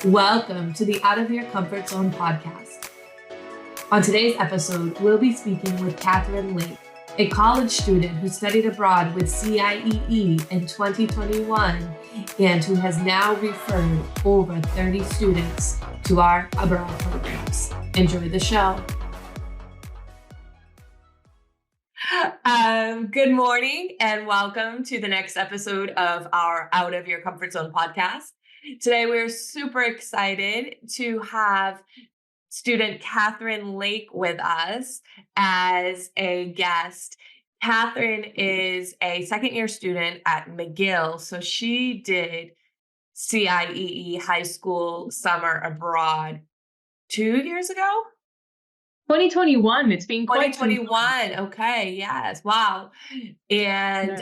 Welcome to the Out of Your Comfort Zone podcast. On today's episode, we'll be speaking with Katherine Lake, a college student who studied abroad with CIEE in 2021 and who has now referred over 30 students to our abroad programs. Enjoy the show. Good morning and welcome to the next episode of our Out of Your Comfort Zone podcast. Today, we're super excited to have student Katherine Lake with us as a guest. Katherine is a second-year student at McGill, so she did CIEE high school summer abroad 2 years ago? 2021. It's been quite some 2021. Okay, yes. Wow. And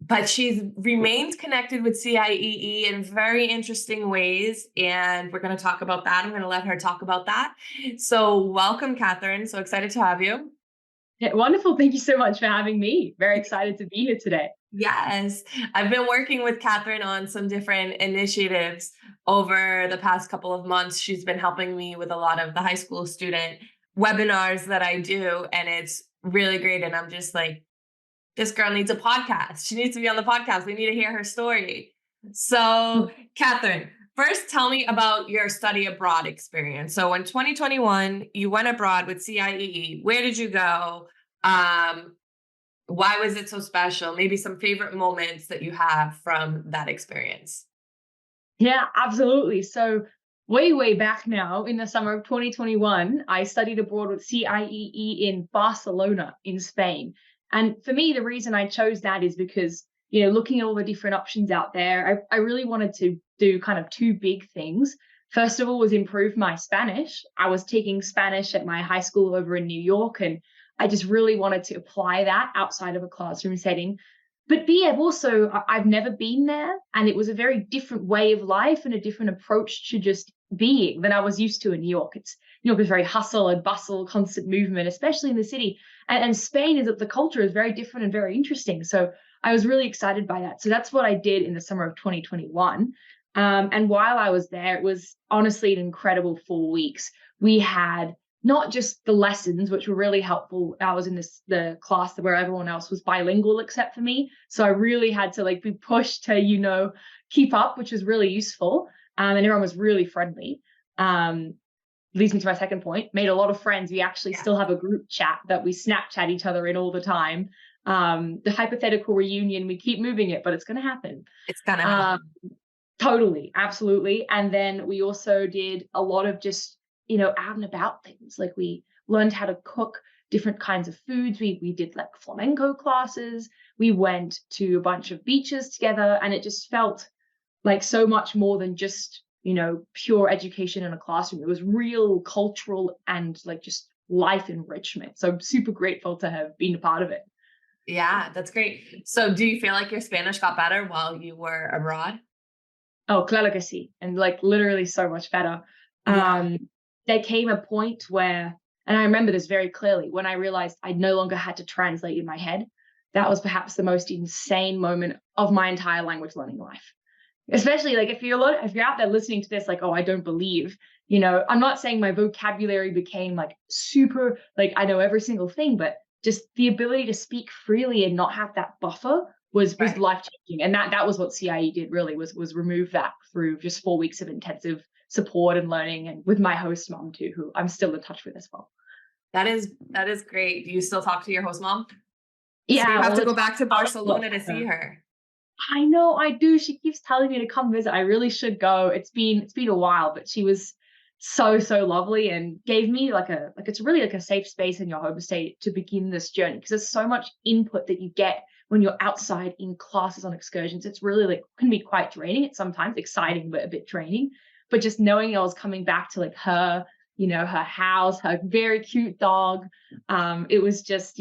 but she's remained connected with CIEE in very interesting ways, and we're going to talk about that. I'm going to let her talk about that. So welcome, Katherine. So excited to have you. Yeah, wonderful. Thank you so much for having me. Very excited to be here today. Yes, I've been working with Katherine on some different initiatives over the past couple of months. She's been helping me with a lot of the high school student webinars that I do, and it's really great. And I'm just like, this girl needs a podcast. She needs to be on the podcast. We need to hear her story. So, Katherine, first tell me about your study abroad experience. So in 2021, you went abroad with CIEE. Where did you go? Why was it so special? Maybe some favorite moments that you have from that experience. Yeah, absolutely. So way back now in the summer of 2021, I studied abroad with CIEE in Barcelona in Spain. And for me, the reason I chose that is because, looking at all the different options out there, I really wanted to do kind of two big things. First of all was improve my Spanish. I was taking Spanish at my high school over in New York, and I just really wanted to apply that outside of a classroom setting. But B, I've never been there, and it was a very different way of life and a different approach to just being than I was used to in New York. New York is very hustle and bustle, constant movement, especially in the city. And Spain is that the culture is very different and very interesting. So I was really excited by that. So that's what I did in the summer of 2021. And while I was there, it was honestly an incredible 4 weeks. We had not just the lessons, which were really helpful. I was in the class where everyone else was bilingual except for me. So I really had to be pushed to, keep up, which was really useful. And everyone was really friendly. Leads me to my second point, made a lot of friends. We actually still have a group chat that we Snapchat each other in all the time. The hypothetical reunion, we keep moving it, but it's going to happen. It's going to happen. Totally. Absolutely. And then we also did a lot of just out and about things. Like we learned how to cook different kinds of foods. We did flamenco classes. We went to a bunch of beaches together, and it just felt like so much more than just, pure education in a classroom. It was real cultural and just life enrichment. So I'm super grateful to have been a part of it. Yeah, that's great. So do you feel like your Spanish got better while you were abroad? Oh, claro que sí. And literally so much better. Yeah. There came a point where, and I remember this very clearly, when I realized I no longer had to translate in my head. That was perhaps the most insane moment of my entire language learning life. Especially if you're out there listening to this, oh, I don't believe, I'm not saying my vocabulary became super, I know every single thing, but just the ability to speak freely and not have that buffer was Right. life-changing. And that was what CIE did really, was remove that through just 4 weeks of intensive support and learning, and with my host mom too, who I'm still in touch with as well. That is great. Do you still talk to your host mom? Yeah. So you have to go back to Barcelona to see her. I know I do. She keeps telling me to come visit. I really should go. It's been a while, but she was so lovely and gave me it's really a safe space in your home state to begin this journey, because there's so much input that you get when you're outside in classes on excursions. It's really can be quite draining. It's sometimes exciting but a bit draining. But just knowing I was coming back to her, her house, her very cute dog, it was just,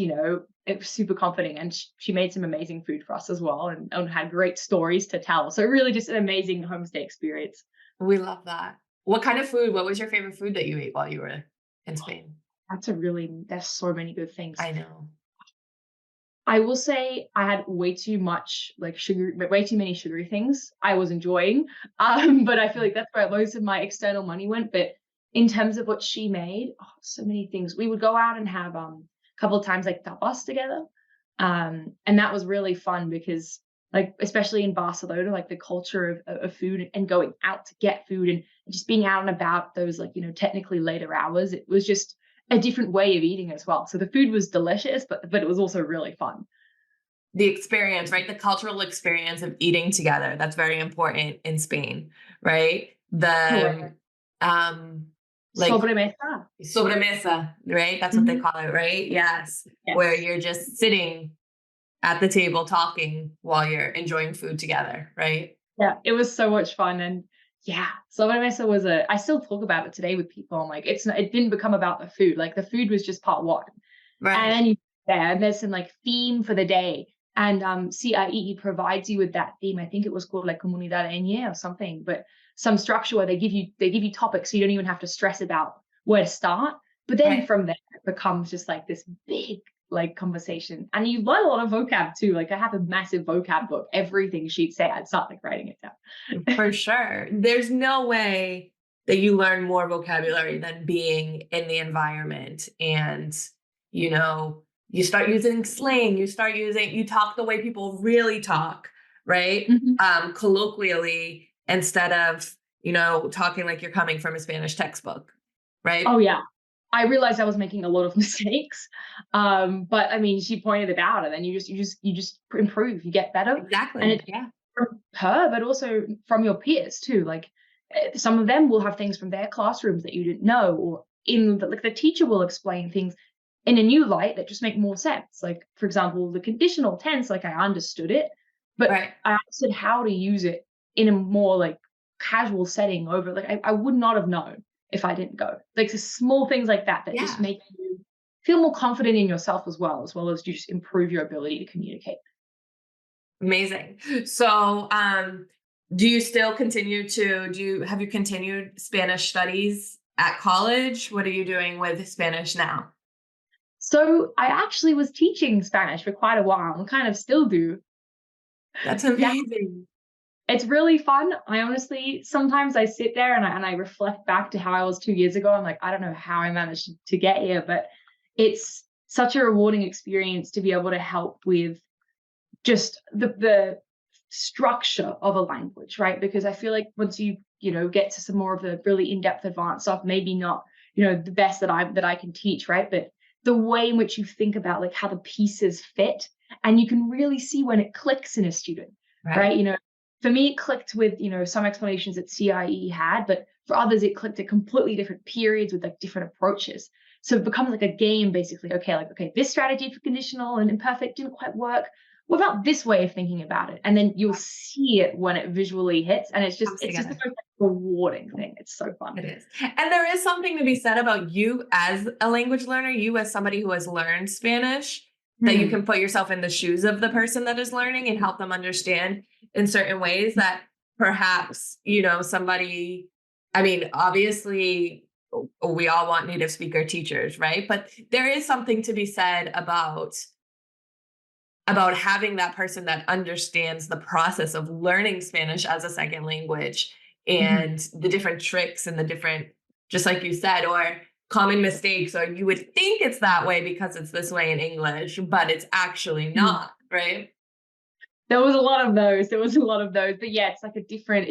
it was super comforting. And she made some amazing food for us as well, and had great stories to tell. So really just an amazing homestay experience. We love that. What was your favorite food that you ate while you were in Spain? There's so many good things. I know. I will say I had way too much like sugar, way too many sugary things I was enjoying. But I feel like that's where most of my external money went. But in terms of what she made, oh, so many things. We would go out and have a couple of times like tapas together. And that was really fun because like especially in Barcelona, like the culture of food and going out to get food and just being out and about those like, technically later hours, it was just a different way of eating as well. So the food was delicious, but it was also really fun. The experience, right? The cultural experience of eating together. That's very important in Spain, right? Correct. The um like Sobremesa. sobremesa, right? That's what they Mhm. call it, right? Yes. Where Yes. you're just sitting at the table talking while you're enjoying food together, right? Yeah, it was so much fun, and yeah, sobremesa was a I still talk about it today with people. I'm like, it didn't become about the food. Like the food was just part one. And Right. then you there, and there's some like theme for the day. And CIEE provides you with that theme. I think it was called like Comunidad Eñe or something, but some structure where they give you topics so you don't even have to stress about where to start. But then Right. from there it becomes just like this big like conversation. And you learn a lot of vocab too. Like I have a massive vocab book. Everything she'd say, I'd start like writing it down. For sure. There's no way that you learn more vocabulary than being in the environment and, you know, you start using slang, you talk the way people really talk, right? Mhm. Colloquially instead of, talking like you're coming from a Spanish textbook, Oh right? yeah. I realized I was making a lot of mistakes. But I mean, she pointed it out, and then you just improve, you get better, and Exactly. it's Yeah. from her, but also from your peers too. Like some of them will have things from their classrooms that you didn't know, or like the teacher will explain things in a new light that just make more sense. Like for example, the conditional tense, like I understood it, but Right. I understood how to use it in a more like casual setting over like I would not have known if I didn't go. Like the small things like that that just Yeah. make you feel more confident in yourself as well as you just improve your ability to communicate. Amazing. So, do you still continue to have you continued Spanish studies at college? What are you doing with Spanish now? So I actually was teaching Spanish for quite a while and kind of still do. That's Yeah, amazing. it's really fun. I honestly sometimes I sit there and I reflect back to how I was 2 years ago. I'm like, I don't know how I managed to get here, but it's such a rewarding experience to be able to help with just the structure of a language, right? Because I feel like once you get to some more of the really in-depth advanced stuff, maybe not, the best that I can teach, right? But the way in which you think about like how the pieces fit and you can really see when it clicks in a student, Right. right? For me it clicked with, some explanations that CIE had, but for others it clicked at completely different periods with like different approaches. So it becomes like a game basically. Okay, like okay, this strategy for conditional and imperfect didn't quite work, what about this way of thinking about it? And then you'll see it when it visually hits, and it's just Comes it's just the together. most rewarding thing. It's so fun. It is. And there is something to be said about you as a language learner, you as somebody who has learned Spanish, that you Mm, can put yourself in the shoes of the person that is learning and help them understand in certain ways that perhaps, somebody, I mean, obviously we all want native speaker teachers, right? But there is something to be said about having that person that understands the process of learning Spanish as a second language mhm, and the different tricks and the different, just like you said, or common mistakes, or you would think it's that way because it's this way in English, but it's actually mm. not, right? There was a lot of those. There was a lot of those. But yeah, it's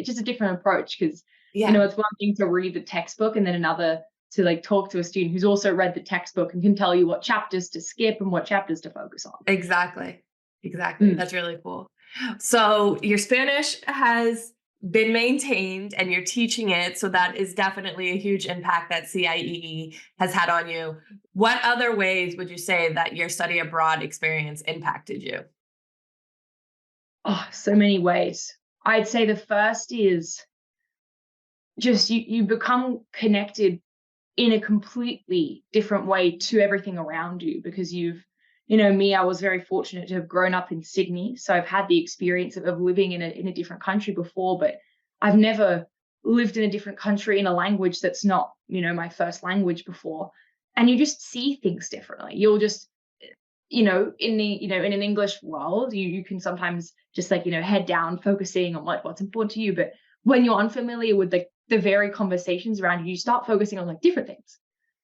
just a different approach because Yeah, it's one thing to read the textbook and then another to like talk to a student who's also read the textbook and can tell you what chapters to skip and what chapters to focus on. exactly. Exactly. Mm. That's really cool. So your Spanish has been maintained and you're teaching it. So that is definitely a huge impact that CIEE has had on you. What other ways would you say that your study abroad experience impacted you? Oh, so many ways. I'd say the first is just you become connected in a completely different way to everything around you because me, I was very fortunate to have grown up in Sydney. So I've had the experience of living in a different country before, but I've never lived in a different country in a language that's not, my first language before. And you just see things differently. in an English world, you can sometimes just like, head down, focusing on like what's important to you. But when you're unfamiliar with the very conversations around you, you start focusing on like different things.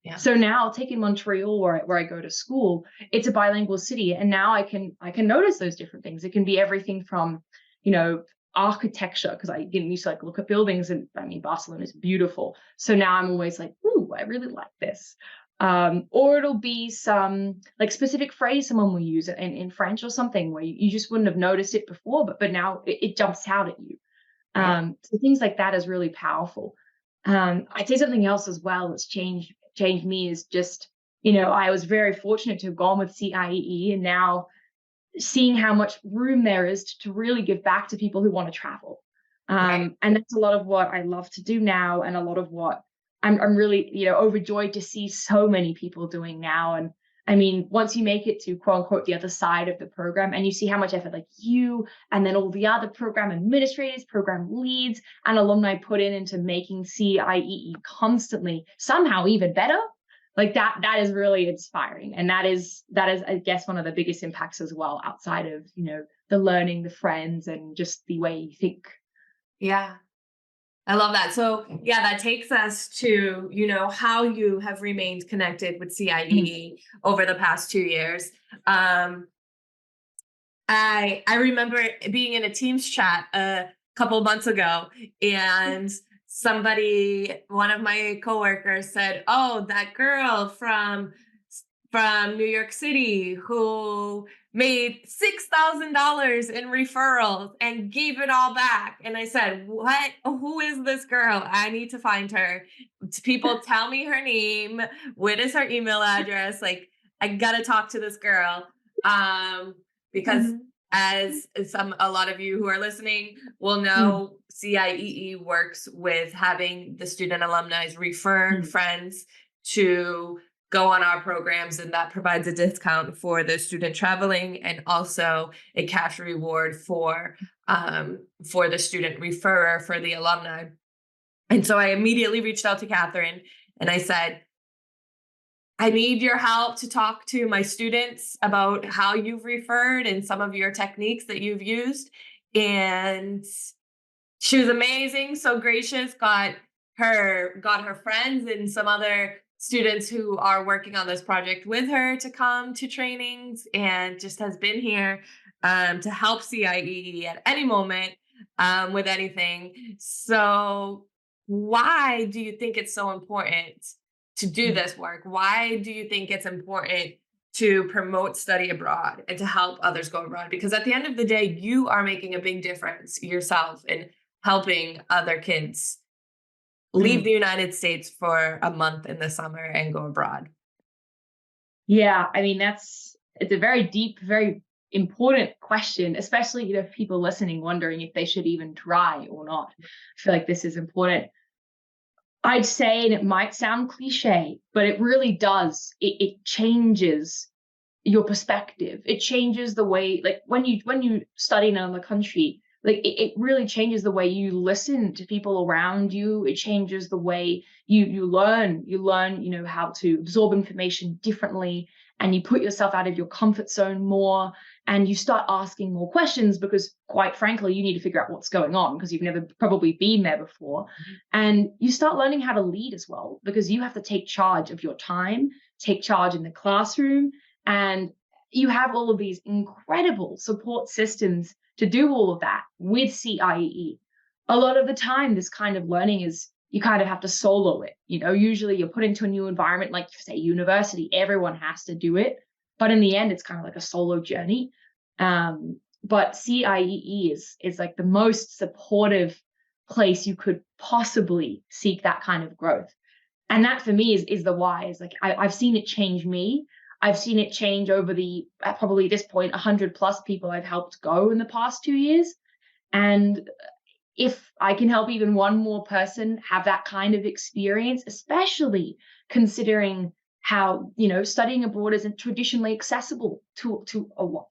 Yeah. So now, taking Montreal, where I go to school, it's a bilingual city, and now I can notice those different things. It can be everything from, you know, architecture, because I didn't used to like look at buildings, and I mean Barcelona is beautiful. So now I'm always like, ooh, I really like this. Or it'll be some like specific phrase someone will use in French or something where you just wouldn't have noticed it before, but now it jumps out at you. Right. So things like that is really powerful. I'd say something else as well that's changed me is just, I was very fortunate to have gone with CIEE, and now seeing how much room there is to really give back to people who want to travel. Right. And that's a lot of what I love to do now, and a lot of what I'm really, overjoyed to see so many people doing now. And I mean, once you make it to quote unquote the other side of the program, and you see how much effort like you and then all the other program administrators, program leads, and alumni put into making CIEE constantly somehow even better, like that is really inspiring. And that is I guess one of the biggest impacts as well, outside of the learning, the friends, and just the way you think. Yeah. I love that. So, yeah, that takes us to, how you have remained connected with Mhm. CIEE over the past 2 years. Um, I remember being in a Teams chat a couple months ago, and one of my coworkers said, "Oh, that girl from New York City who made $6,000 in referrals and gave it all back." And I said, "What? Who is this girl? I need to find her. People tell me her name. What is her email address? Like, I gotta talk to this girl." Because Mhm. as a lot of you who are listening will Mm, know, CIEE works with having the student alumni refer mm, friends to go on our programs, and that provides a discount for the student traveling, and also a cash reward for the student referrer for the alumni. And so I immediately reached out to Katherine, and I said, "I need your help to talk to my students about how you've referred and some of your techniques that you've used." And she was amazing, so gracious, got her friends and some other students who are working on this project with her to come to trainings, and just has been here to help CIEE at any moment with anything. So, why do you think it's so important to do mm, this work? Why do you think it's important to promote study abroad and to help others go abroad? Because at the end of the day, you are making a big difference yourself in helping other kids leave mm. the United States for a month in the summer and go abroad. Yeah, I mean, it's a very deep, very important question, especially people listening wondering if they should even try or not. I feel like this is important. I'd say, and it might sound cliche, but it really does. It changes your perspective. It changes the way, like when you study in another country, like it really changes the way you listen to people around you. It changes the way you learn. You learn, how to absorb information differently, and you put yourself out of your comfort zone more, and you start asking more questions because, quite frankly, you need to figure out what's going on because you've never probably been there before. And you start learning how to lead as well, because you have to take charge of your time, take charge in the classroom, and you have all of these incredible support systems to do all of that with CIEE. A lot of the time, this kind of learning is you kind of have to solo it. Usually you're put into a new environment, like say university, everyone has to do it. But in the end, it's kind of like a solo journey. But CIEE is like the most supportive place you could possibly seek that kind of growth. And that for me is the why. Is like I've seen it change me. I've seen it change over the at probably this point 100 plus people I've helped go in the past 2 years. And if I can help even one more person have that kind of experience, especially considering how studying abroad isn't traditionally accessible to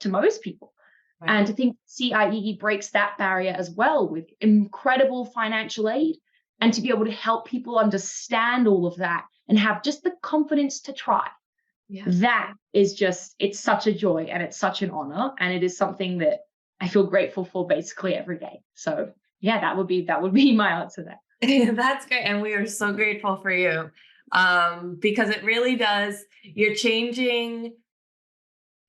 most people, Right. and to think CIEE breaks that barrier as well with incredible financial aid, and to be able to help people understand all of that and have just the confidence to try. Yeah. That is just, it's such a joy and it's such an honor. And it is something that I feel grateful for basically every day. So yeah, that would be my answer there. That's great. And we are so grateful for you. Because it really does, you're changing,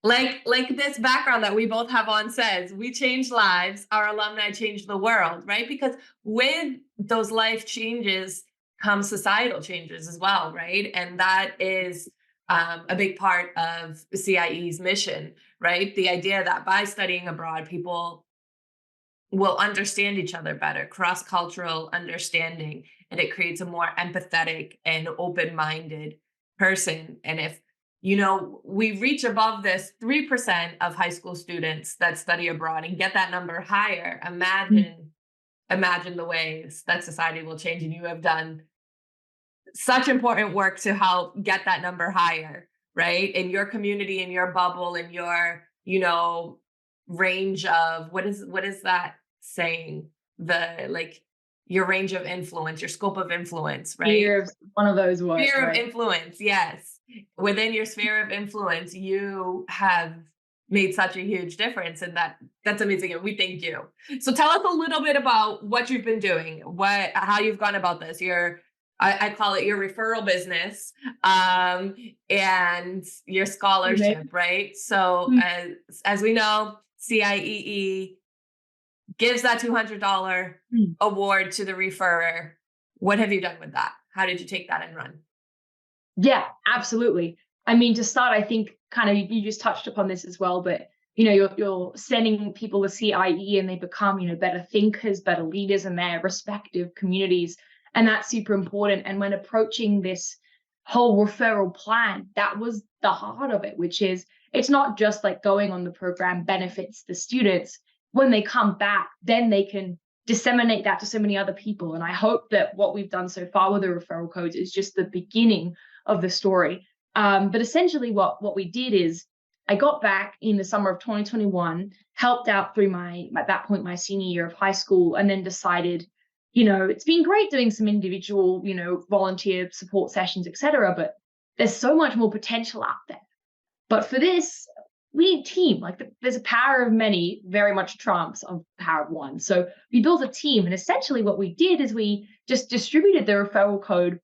like this background that we both have on says, we change lives, our alumni change the world, right? Because with those life changes come societal changes as well, right? And that is a big part of CIE's mission, right? The idea that by studying abroad, people will understand each other better, cross cultural understanding, and it creates a more empathetic and open minded person. And if we reach above this 3% of high school students that study abroad and get that number higher, Mm. imagine the ways that society will change. And you have done such important work to help get that number higher, right? In your community, in your bubble, in your, range of what is that saying? The like your range of influence, your scope of influence, right? Fear of one of those words, Sphere of right? influence, yes. Within your sphere of influence, you have made such a huge difference, and that's amazing. And we thank you. So tell us a little bit about what you've been doing, how you've gone about this. I call it your referral business, and your Amazing. scholarship, right? So Mm. as we know, CIEE gives that $200 Mm. award to the referrer. What have you done with that? How did you take that and run? Yeah, absolutely. I mean, to start, I think kind of you just touched upon this as well, but you're sending people to CIE and they become, better thinkers, better leaders in their respective communities. And that's super important. And when approaching this whole referral plan, that was the heart of it, which is it's not just like going on the program benefits the students. When they come back, then they can disseminate that to so many other people. And I hope that what we've done so far with the referral codes is just the beginning of the story. But essentially, what we did is I got back in the summer of 2021, helped out through my at that point my senior year of high school, and then decided, it's been great doing some individual, volunteer support sessions, etc. But there's so much more potential out there. But for this, we need team. Like there's a power of many, very much trumps of power of one. So we built a team, and essentially what we did is we just distributed the referral code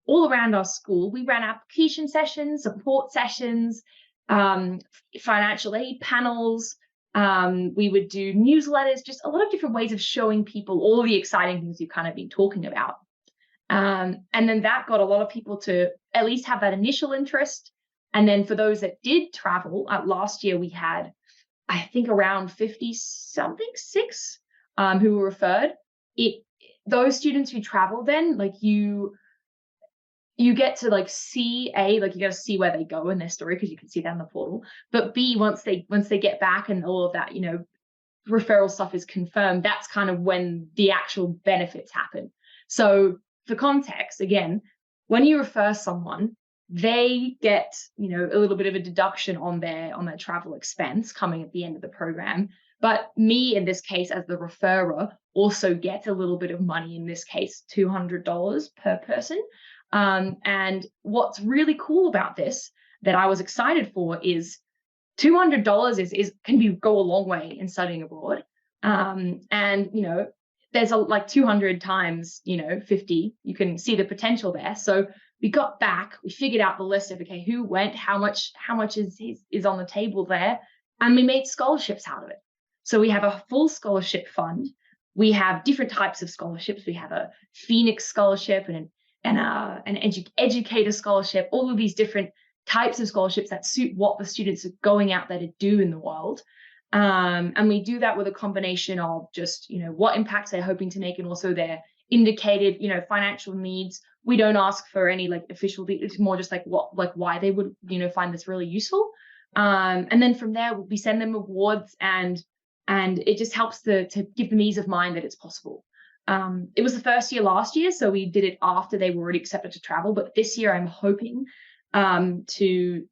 all around our school. We ran application sessions, support sessions, um, financial aid panels. We would do newsletters, just a lot of different ways of showing people all the exciting things you've kind of been talking about. And then that got a lot of people to at least have that initial interest. And then for those that did travel, last year we had, I think, around 50 something, six, who were referred. It Those students who travel, then like you get to like see like you got to see where they go in their story because you can see that in the portal. But B, once they get back and all of that, referral stuff is confirmed, that's kind of when the actual benefits happen. So for context, again, when you refer someone, they get, a little bit of a deduction on their travel expense coming at the end of the program. But me, in this case, as the referrer, also get a little bit of money, in this case, $200 per person. And what's really cool about this that I was excited for is $200 is can go a long way in studying abroad. And there's like 200 times 50. You can see the potential there. So we got back, we figured out the list of okay, who went, how much is on the table there, and we made scholarships out of it. So we have a full scholarship fund. We have different types of scholarships. We have a Phoenix scholarship and an educator scholarship. All of these different types of scholarships that suit what the students are going out there to do in the world. And we do that with a combination of just, what impacts they're hoping to make and also their indicated, financial needs. We don't ask for any like official, it's more just like why they would, find this really useful. And then from there, we send them awards and it just helps to give them ease of mind that it's possible. It was the first year last year, so we did it after they were already accepted to travel. But this year, I'm hoping to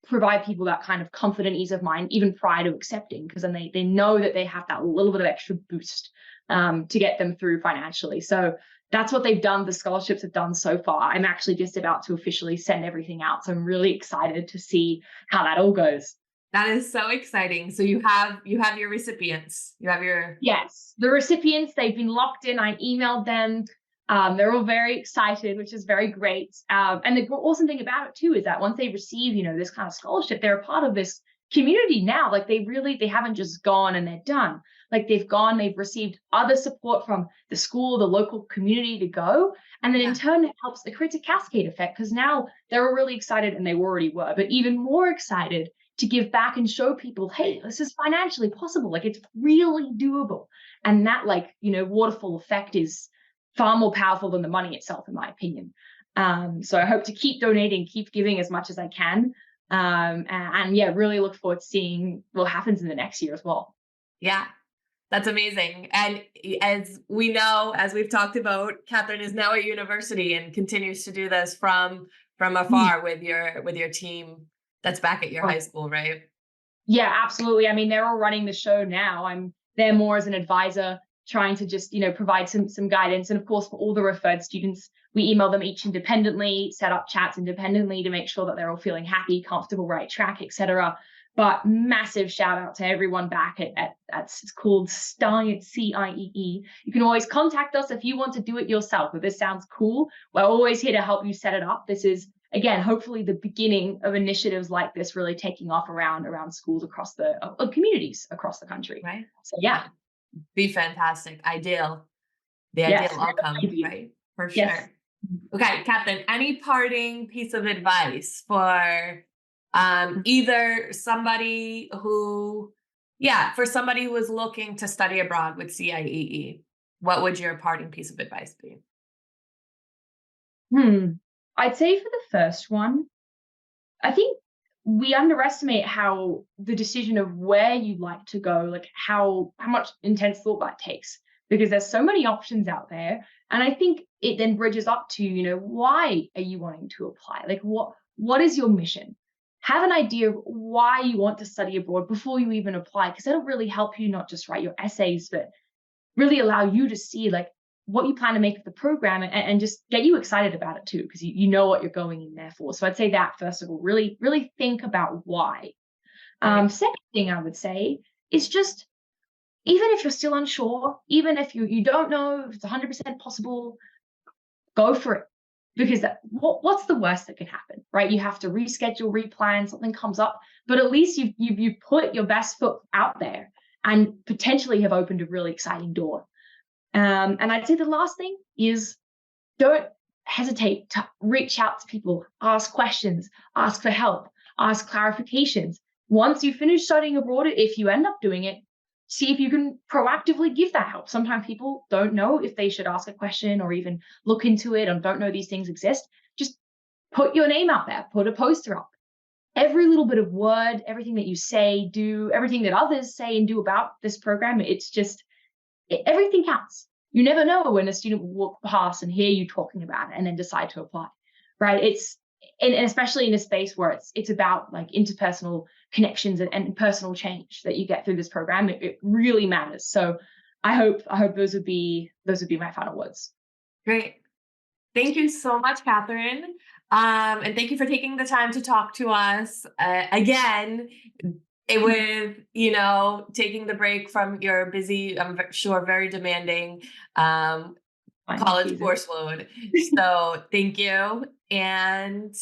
provide people that kind of comfort and ease of mind even prior to accepting, because then they know that they have that little bit of extra boost to get them through financially. So that's what they've done. The scholarships have done so far. I'm actually just about to officially send everything out. So I'm really excited to see how that all goes. That is so exciting. So you have your recipients. You have your Yes, the recipients, they've been locked in. I emailed them. They're all very excited, which is very great. And the awesome thing about it too is that once they receive, this kind of scholarship, they're a part of this community now. Like they haven't just gone and they're done. Like they've received other support from the school, the local community to go. And then in turn, it creates a cascade effect because now they're all really excited and they already were, but even more excited to give back and show people, hey, this is financially possible. Like it's really doable. And that waterfall effect is far more powerful than the money itself, in my opinion. So I hope to keep donating, keep giving as much as I can. And yeah, really look forward to seeing what happens in the next year as well. Yeah, that's amazing. And as we know, as we've talked about, Katherine is now at university and continues to do this from afar with your team that's back at your high school, right? Yeah, absolutely. I mean, they're all running the show now. I'm there more as an advisor, trying to just, provide some guidance. And of course, for all the referred students, we email them each independently, set up chats independently to make sure that they're all feeling happy, comfortable, right track, etc. But massive shout out to everyone back at it's called CIEE. You can always contact us if you want to do it yourself. If this sounds cool, we're always here to help you set it up. This is, again, hopefully the beginning of initiatives like this really taking off around schools across the communities across the country. Right. So yeah, Be fantastic. The yes, ideal outcome, right? For yes. sure. Okay, Katherine, any parting piece of advice for either somebody who, for somebody who is looking to study abroad with CIEE, what would your parting piece of advice be? I'd say for the first one, I think we underestimate how the decision of where you'd like to go, like how much intense thought that takes, because there's so many options out there. And I think it then bridges up to, why are you wanting to apply? Like what is your mission? Have an idea of why you want to study abroad before you even apply, because that'll really help you not just write your essays, but really allow you to see like what you plan to make of the program and just get you excited about it too, because you know what you're going in there for. So I'd say that first of all, really, really think about why. Second thing I would say is just, even if you're still unsure, even if you don't know if it's 100% possible, go for it. Because what's the worst that can happen, right? You have to reschedule, replan, something comes up, but at least you put your best foot out there and potentially have opened a really exciting door. And I'd say the last thing is, don't hesitate to reach out to people, ask questions, ask for help, ask clarifications. Once you finish studying abroad, if you end up doing it, see if you can proactively give that help. Sometimes people don't know if they should ask a question or even look into it and don't know these things exist. Just put your name out there, put a poster up. Every little bit of word, everything that you say, do, everything that others say and do about this program, everything counts. You never know when a student will walk past and hear you talking about it and then decide to apply, right? And especially in a space where it's about like interpersonal connections and personal change that you get through this program. It really matters. So I hope those would be my final words. Great. Thank you so much, Katherine. And thank you for taking the time to talk to us again. With taking the break from your busy, I'm sure very demanding college course load. So thank you. And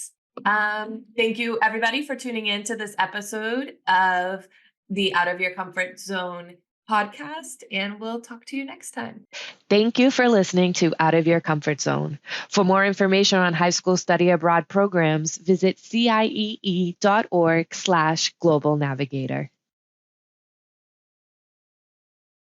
thank you everybody for tuning in to this episode of the Out of Your Comfort Zone podcast, and we'll talk to you next time. Thank you for listening to Out of Your Comfort Zone. For more information on high school study abroad programs, visit ciee.org/Global Navigator.